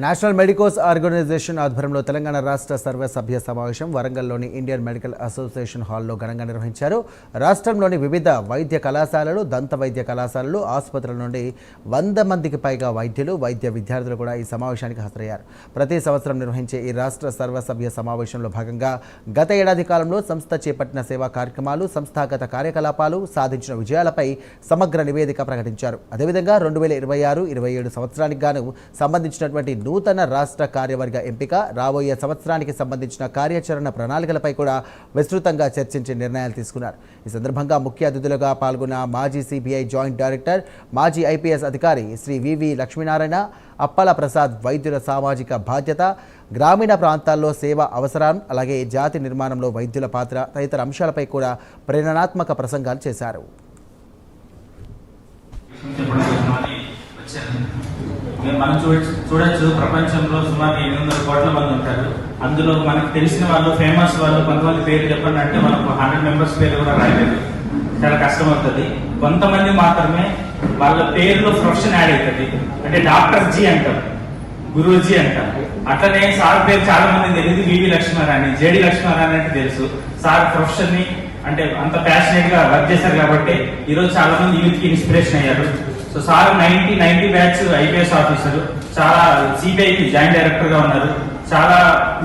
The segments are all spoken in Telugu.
నేషనల్ మెడికోస్ ఆర్గనైజేషన్ ఆధ్వర్యంలో తెలంగాణ రాష్ట్ర సర్వసభ్య సమావేశం వరంగల్లోని ఇండియన్ మెడికల్ అసోసియేషన్ హాల్లో ఘనంగా నిర్వహించారు. రాష్ట్రంలోని వివిధ వైద్య కళాశాలలు, దంత వైద్య కళాశాలలు, ఆసుపత్రుల నుండి 100 మందికి పైగా వైద్యులు, వైద్య విద్యార్థులు కూడా ఈ సమావేశానికి హాజరయ్యారు. ప్రతి సంవత్సరం నిర్వహించే ఈ రాష్ట్ర సర్వసభ్య సమావేశంలో భాగంగా గత ఏడాది కాలంలో సంస్థ చేపట్టిన సేవా కార్యక్రమాలు, సంస్థాగత కార్యకలాపాలు, సాధించిన విజయాలపై సమగ్ర నివేదిక ప్రకటించారు. అదేవిధంగా 2026-27 సంవత్సరానికి గాను సంబంధించినటువంటి నూతన రాష్ట్ర కార్యవర్గ ఎంపిక, రాబోయే సంవత్సరానికి సంబంధించిన కార్యాచరణ ప్రణాళికలపై కూడా విస్తృతంగా చర్చించి నిర్ణయాలు తీసుకున్నారు. ఈ సందర్భంగా ముఖ్య అతిథులుగా పాల్గొన్న మాజీ సిబిఐ జాయింట్ డైరెక్టర్, మాజీ ఐపీఎస్ అధికారి శ్రీ వివి లక్ష్మీనారాయణ, అప్పల ప్రసాద్ వైద్యుల సామాజిక బాధ్యత, గ్రామీణ ప్రాంతాల్లో సేవ అవసరం, అలాగే జాతి నిర్మాణంలో వైద్యుల పాత్ర తదితర అంశాలపై కూడా ప్రేరణాత్మక ప్రసంగాలు చేశారు. మనం చూడొచ్చు, ప్రపంచంలో సుమారు 800 కోట్ల మంది ఉంటారు. అందులో మనకు తెలిసిన వాళ్ళు, ఫేమస్ వాళ్ళు కొంతమంది పేరు చెప్పండి అంటే మనకు 100 మెంబర్స్ పేరు కూడా రాయలేదు, చాలా కష్టం అవుతుంది. కొంతమంది మాత్రమే వాళ్ళ పేరులో ప్రొఫెషన్ యాడ్ అవుతుంది. అంటే డాక్టర్ జీ అంటారు, గురూజీ అంటారు. అట్లనే సార్ పేరు చాలా మంది తెలియదు, వివి లక్ష్మీనారాయణ, జేడి లక్ష్మీనారాయణ అంటే తెలుసు. సార్ ప్రొఫెషన్ ని అంటే అంత ప్యాషనేట్ గా వర్క్ చేశారు కాబట్టి ఈరోజు చాలా మంది యూత్ కి ఇన్స్పిరేషన్ అయ్యారు. So sir 90 batch IPS officer, చాలా సిబిఐ జాయింట్ డైరెక్టర్ గా ఉన్నారు. చాలా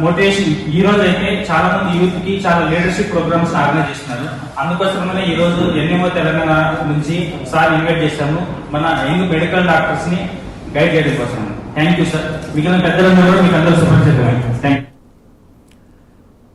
మోటివేషన్. ఈ రోజు అయితే చాలా మంది యూత్ కి చాలా లీడర్షిప్ ప్రోగ్రామ్స్ ఆర్గనైజ్ చేస్తున్నారు. అందుకోసమే ఈ రోజు ఎన్ఎంఓ తెలంగాణ నుంచి సార్ ఇన్వైట్ చేశాము, మన యంగ్ మెడికల్ డాక్టర్స్ ని గైడ్ చేయడం కోసం. Thank you sir. మిగిలిన పెద్దలందరూ కూడా మీకు అందరూ సపోర్ట్ చేద్దాం.